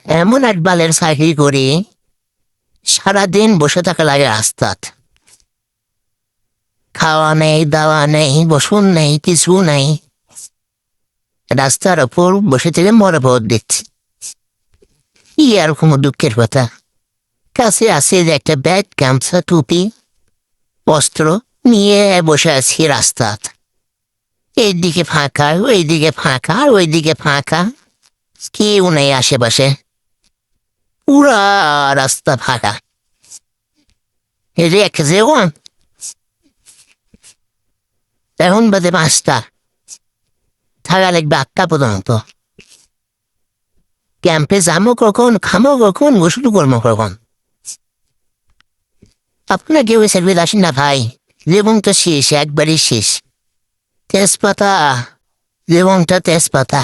এমন এক বালের চাকরি করি, সারাদিন বসে থাকা লাগে রাস্তাত। খাওয়া নেই, দাওয়া নেই, বসুন নেই, কিছু নেই। রাস্তার ওপর বসে থেকে মরবত দিচ্ছি। কি আর কোনো দুঃখের কথা। কাছে আছে যে একটা ব্যাগ, গামছা, টুপি, বস্ত্র নিয়ে বসে আছি রাস্তাত। এইদিকে ফাঁকা, ওইদিকে ফাঁকা, ওইদিকে ফাঁকা, কেউ নেই আশেপাশে। পুরা রাস্তা ফাঁকা। রেখ যেমন এখন বাজে 5টা, থাকা লাগবে 8টা পর্যন্ত। ক্যাম্পে যাবো কখন, খামো কখন, গোসল করবো কখন? আপনার কেউ সার্ভিস আসেন না ভাই। জীবন তো শেষ, একবারই শেষ। তেজপাতা, জীবনটা তেজপাতা।